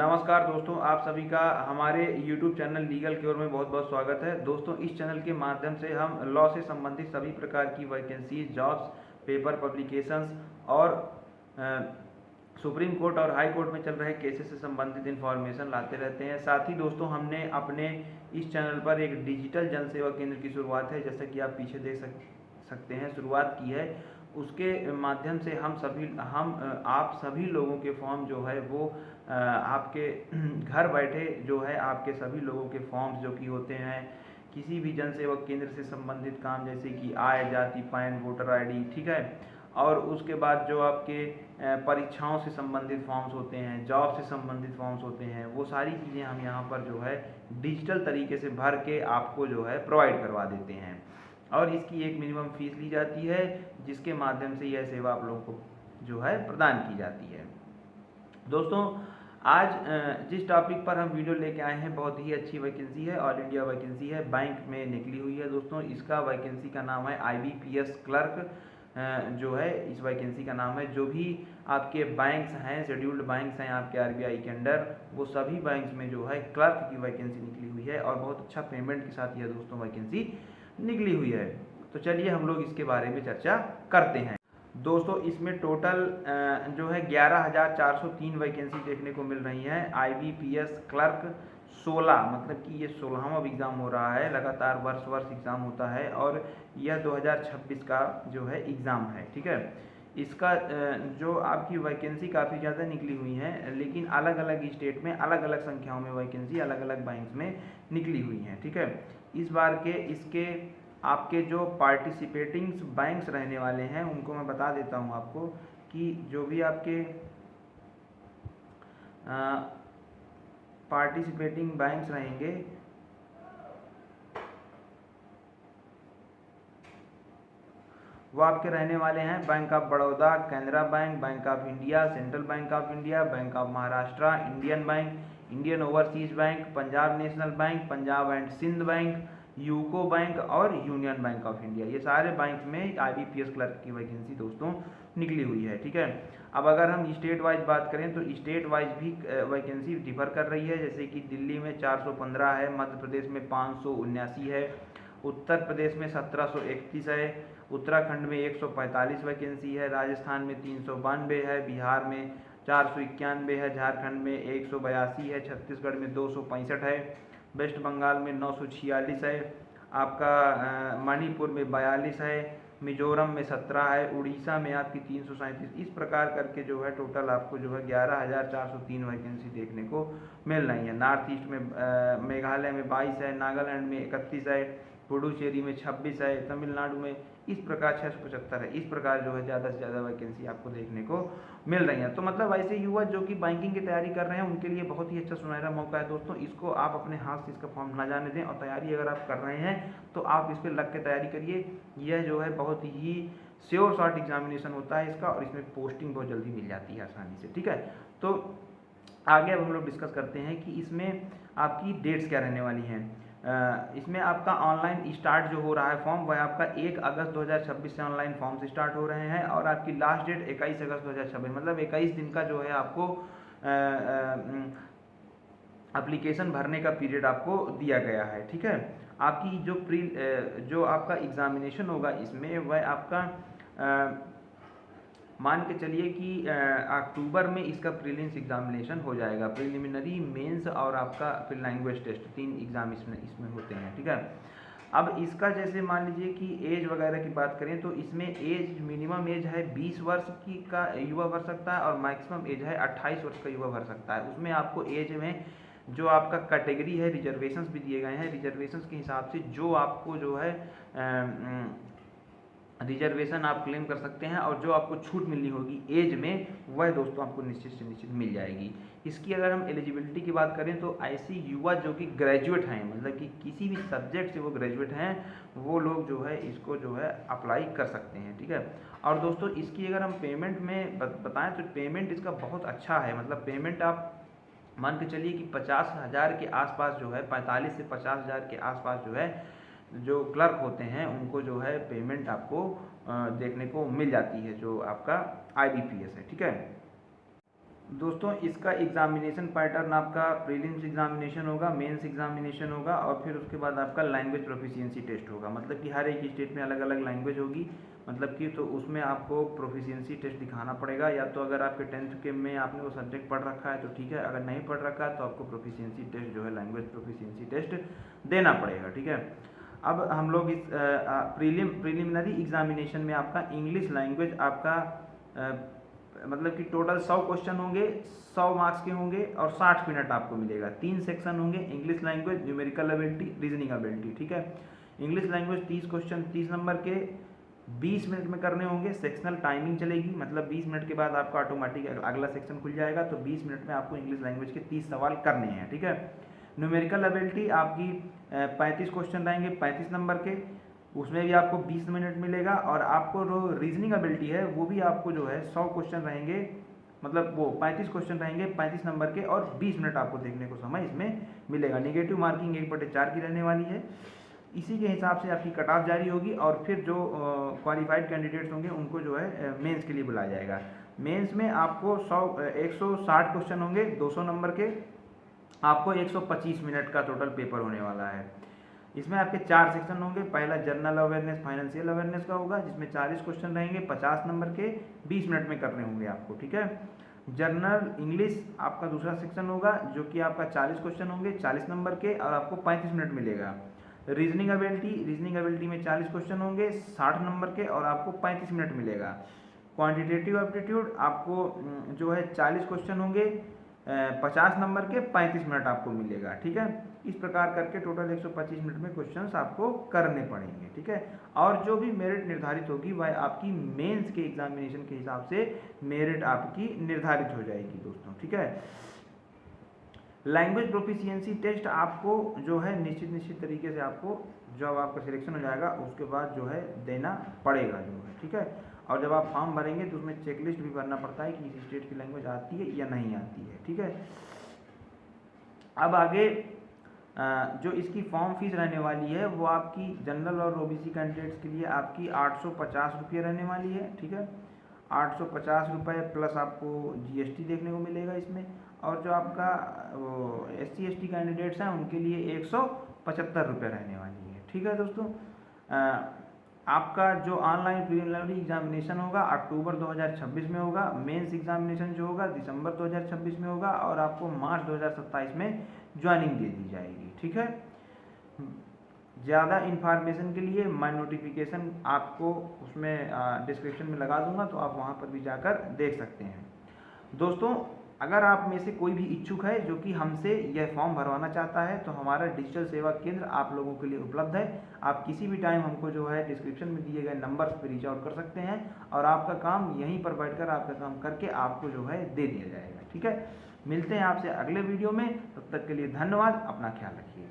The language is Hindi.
नमस्कार दोस्तों, आप सभी का हमारे YouTube चैनल लीगल की ओर में बहुत बहुत स्वागत है। दोस्तों, इस चैनल के माध्यम से हम लॉ से संबंधित सभी प्रकार की वैकेंसीज, जॉब्स, पेपर पब्लिकेशंस और सुप्रीम कोर्ट और हाई कोर्ट में चल रहे केसेस से संबंधित इन्फॉर्मेशन लाते रहते हैं। साथ ही दोस्तों, हमने अपने इस चैनल पर एक डिजिटल जन सेवा केंद्र की शुरुआत है, जैसा कि आप पीछे देख सकते हैं, शुरुआत की है। उसके माध्यम से हम आप सभी लोगों के फॉर्म जो है वो आपके घर बैठे जो है आपके सभी लोगों के फॉर्म्स जो कि होते हैं किसी भी जन सेवक केंद्र से संबंधित काम, जैसे कि आय, जाति, पैन, वोटर आईडी, ठीक है। और उसके बाद जो आपके परीक्षाओं से संबंधित फॉर्म्स होते हैं, जॉब से संबंधित फॉर्म्स होते हैं, वो सारी चीज़ें हम यहाँ पर जो है डिजिटल तरीके से भर के आपको जो है प्रोवाइड करवा देते हैं। और इसकी एक मिनिमम फीस ली जाती है, जिसके माध्यम से यह सेवा आप लोगों को जो है प्रदान की जाती है। दोस्तों, आज जिस टॉपिक पर हम वीडियो लेके आए हैं, बहुत ही अच्छी वैकेंसी है, ऑल इंडिया वैकेंसी है, बैंक में निकली हुई है। दोस्तों, इसका वैकेंसी का नाम है IBPS क्लर्क, जो है इस वैकेंसी का नाम है। जो भी आपके बैंक्स हैं, शेड्यूल्ड बैंक्स हैं आपके RBI के अंडर, वो सभी बैंक्स में जो है क्लर्क की वैकेंसी निकली हुई है और बहुत अच्छा पेमेंट के साथ यह दोस्तों वैकेंसी निकली हुई है। तो चलिए हम लोग इसके बारे में चर्चा करते हैं। दोस्तों, इसमें टोटल जो है 11,403 वैकेंसी देखने को मिल रही है। IBPS क्लर्क 16, मतलब कि ये 16वां एग्ज़ाम हो रहा है, लगातार वर्ष एग्ज़ाम होता है और यह 2026 का जो है एग्ज़ाम है, ठीक है। इसका जो आपकी वैकेंसी काफ़ी ज़्यादा निकली हुई है, लेकिन अलग अलग स्टेट में अलग अलग संख्याओं में वैकेंसी अलग अलग बैंक्स में निकली हुई हैं, ठीक है। इस बार के इसके आपके जो पार्टिसिपेटिंग बैंक्स रहने वाले हैं उनको मैं बता देता हूं आपको कि जो भी आपके पार्टिसिपेटिंग बैंक्स रहेंगे वो आपके रहने वाले हैं Bank of Baroda, Canara Bank, Bank of India, Central Bank of India, Bank of Maharashtra, Indian Bank, Indian Overseas Bank, Punjab National Bank, Punjab and Sindh Bank, UCO Bank और यूनियन बैंक ऑफ इंडिया। ये सारे बैंक में IBPS क्लर्क की वैकेंसी दोस्तों निकली हुई है, ठीक है। अब अगर हम स्टेट वाइज बात करें तो स्टेट वाइज भी वैकेंसी डिफर कर रही है, जैसे कि दिल्ली में 415 है, मध्य प्रदेश में 579 है, उत्तर प्रदेश में 1731 है, उत्तराखंड में 145 वैकेंसी है, राजस्थान में 392 है, बिहार में 491 है, झारखंड में 182 है, छत्तीसगढ़ में 265 है, वेस्ट बंगाल में 946 है, आपका मणिपुर में 42 है, मिजोरम में 17 है, उड़ीसा में आपकी 337। इस प्रकार करके जो है टोटल आपको जो है 11,403 वैकेंसी देखने को मिल रही है। नॉर्थ ईस्ट में मेघालय में 22 है, नागालैंड में 31 है, पुडुचेरी में 26 है, तमिलनाडु में इस प्रकार 675 है। इस प्रकार जो है ज़्यादा से ज़्यादा वैकेंसी आपको देखने को मिल रही है। तो मतलब ऐसे युवा जो कि बैंकिंग की तैयारी कर रहे हैं उनके लिए बहुत ही अच्छा सुनहरा मौका है दोस्तों। इसको आप अपने हाथ से इसका फॉर्म ना जाने दें और तैयारी अगर आप कर रहे हैं तो आप इस पर लग के तैयारी करिए। यह जो है बहुत ही श्योर शॉर्ट एग्जामिनेशन होता है इसका, और इसमें पोस्टिंग बहुत जल्दी मिल जाती है आसानी से, ठीक है। तो आगे अब हम लोग डिस्कस करते हैं कि इसमें आपकी डेट्स क्या रहने वाली हैं। इसमें आपका ऑनलाइन स्टार्ट जो हो रहा है फॉर्म, वह आपका 1 अगस्त 2026 से ऑनलाइन फॉर्म स्टार्ट हो रहे हैं और आपकी लास्ट डेट 21 अगस्त 2026, मतलब 21 दिन का जो है आपको एप्लीकेशन भरने का पीरियड आपको दिया गया है, ठीक है। आपकी जो आपका एग्जामिनेशन होगा इसमें वह आपका मान के चलिए कि अक्टूबर में इसका प्रीलिम्स एग्जामिनेशन हो जाएगा। प्रिलिमिनरी, मेंस और आपका फिर लैंग्वेज टेस्ट, 3 एग्जाम इसमें होते हैं, ठीक है। अब इसका जैसे मान लीजिए कि एज वगैरह की बात करें तो इसमें एज, मिनिमम एज है 20 वर्ष की का युवा भर सकता है और मैक्सिमम एज है 28 वर्ष का युवा भर सकता है। उसमें आपको एज में जो आपका कैटेगरी है, रिजर्वेशंस भी दिए गए हैं। रिजर्वेशंस के हिसाब से जो आपको जो है रिजर्वेशन आप क्लेम कर सकते हैं और जो आपको छूट मिलनी होगी एज में, वह दोस्तों आपको निश्चित से निश्चित मिल जाएगी। इसकी अगर हम एलिजिबिलिटी की बात करें तो ऐसे युवा जो कि ग्रेजुएट हैं, मतलब कि किसी भी सब्जेक्ट से वो ग्रेजुएट हैं, वो लोग जो है इसको जो है अप्लाई कर सकते हैं, ठीक है। और दोस्तों, इसकी अगर हम पेमेंट में बताएं तो पेमेंट इसका बहुत अच्छा है। मतलब पेमेंट आप मान के चलिए कि 50,000 के आसपास जो है, 45 से 50,000 के आसपास जो है जो क्लर्क होते हैं उनको जो है पेमेंट आपको देखने को मिल जाती है, जो आपका IBPS है, ठीक है। दोस्तों इसका एग्जामिनेशन पैटर्न आपका प्रीलिम्स एग्जामिनेशन होगा, मेंस एग्जामिनेशन होगा और फिर उसके बाद आपका लैंग्वेज प्रोफिशिएंसी टेस्ट होगा। मतलब कि हर एक स्टेट में अलग अलग लैंग्वेज होगी, मतलब कि तो उसमें आपको प्रोफिशिएंसी टेस्ट दिखाना पड़ेगा। या तो अगर आपके 10th के में आपने वो सब्जेक्ट पढ़ रखा है तो ठीक है, अगर नहीं पढ़ रखा है तो आपको प्रोफिशिएंसी टेस्ट जो है लैंग्वेज प्रोफिशिएंसी टेस्ट देना पड़ेगा। ठीक है, अब हम लोग इस प्रीलिमिनरी एग्जामिनेशन में आपका इंग्लिश लैंग्वेज आपका मतलब कि टोटल 100 क्वेश्चन होंगे, 100 मार्क्स के होंगे और 60 मिनट आपको मिलेगा। 3 सेक्शन होंगे, English language, numerical ability, reasoning ability. ठीक है, इंग्लिश लैंग्वेज 30 क्वेश्चन 30 नंबर के 20 मिनट में करने होंगे। सेक्शनल टाइमिंग चलेगी, मतलब 20 मिनट के बाद आपका ऑटोमेटिक अगला सेक्शन खुल जाएगा, तो 20 मिनट में आपको इंग्लिश लैंग्वेज के 30 सवाल करने हैं। ठीक है, न्यूमेरिकल एबिलिटी आपकी 35 क्वेश्चन रहेंगे 35 नंबर के, उसमें भी आपको 20 मिनट मिलेगा। और आपको जो रीजनिंग एबिलिटी है वो भी आपको जो है 100 क्वेश्चन रहेंगे, मतलब वो 35 क्वेश्चन रहेंगे 35 नंबर के और 20 मिनट आपको देखने को समय इसमें मिलेगा। निगेटिव मार्किंग 1/4 की रहने वाली है। इसी के हिसाब से आपकी कट ऑफ जारी होगी और फिर जो क्वालिफाइड कैंडिडेट्स होंगे उनको जो है मेंस के लिए बुलाया जाएगा। मेंस में आपको 160 क्वेश्चन होंगे 200 नंबर के, आपको 125 मिनट का टोटल पेपर होने वाला है। इसमें आपके 4 सेक्शन होंगे। पहला जनरल अवेयरनेस फाइनेंशियल अवेयरनेस का होगा, जिसमें 40 क्वेश्चन रहेंगे 50 नंबर के, 20 मिनट में करने होंगे आपको। ठीक है, जनरल इंग्लिश आपका दूसरा सेक्शन होगा जो कि आपका 40 क्वेश्चन होंगे 40 नंबर के और आपको 35 मिनट मिलेगा। रीजनिंग एबिलिटी में 40 क्वेश्चन होंगे 60 नंबर के और आपको 35 मिनट मिलेगा। क्वांटिटेटिव एप्टीट्यूड आपको जो है 40 क्वेश्चन होंगे 50 नंबर के 35 मिनट आपको मिलेगा। ठीक है, इस प्रकार करके टोटल 125 मिनट में क्वेश्चंस आपको करने पड़ेंगे। ठीक है, और जो भी मेरिट निर्धारित होगी वह आपकी मेंस के एग्जामिनेशन के हिसाब से मेरिट आपकी निर्धारित हो जाएगी दोस्तों। ठीक है, लैंग्वेज प्रोफिशिएंसी टेस्ट आपको जो है निश्चित तरीके से आपको जब आपका सिलेक्शन हो जाएगा उसके बाद जो है देना पड़ेगा जो है। ठीक है, और जब आप फॉर्म भरेंगे तो उसमें चेकलिस्ट भी भरना पड़ता है कि इस स्टेट की लैंग्वेज आती है या नहीं आती है। ठीक है, अब आगे जो इसकी फॉर्म फीस रहने वाली है वो आपकी जनरल और ओबीसी कैंडिडेट्स के लिए आपकी 850 रुपये रहने वाली है। ठीक है, 850 रुपये प्लस आपको जीएसटी देखने को मिलेगा इसमें। और जो आपका SC ST कैंडिडेट्स हैं उनके लिए 175 रुपये रहने वाली है। ठीक है दोस्तों, आपका जो ऑनलाइन प्रीलिमिनरी एग्जामिनेशन होगा अक्टूबर 2026 में होगा। मेंस एग्जामिनेशन जो होगा दिसंबर 2026 में होगा और आपको मार्च 2027 में ज्वाइनिंग दे दी जाएगी। ठीक है, ज़्यादा इन्फॉर्मेशन के लिए मैं नोटिफिकेशन आपको उसमें डिस्क्रिप्शन में लगा दूंगा, तो आप वहाँ पर भी जाकर देख सकते हैं। दोस्तों, अगर आप में से कोई भी इच्छुक है जो कि हमसे यह फॉर्म भरवाना चाहता है तो हमारा डिजिटल सेवा केंद्र आप लोगों के लिए उपलब्ध है। आप किसी भी टाइम हमको जो है डिस्क्रिप्शन में दिए गए नंबर्स पर रीच आउट कर सकते हैं और आपका काम यहीं पर बैठकर आपका काम करके आपको जो है दे दिया जाएगा। ठीक है, मिलते हैं आपसे अगले वीडियो में, तब तक के लिए धन्यवाद, अपना ख्याल रखिए।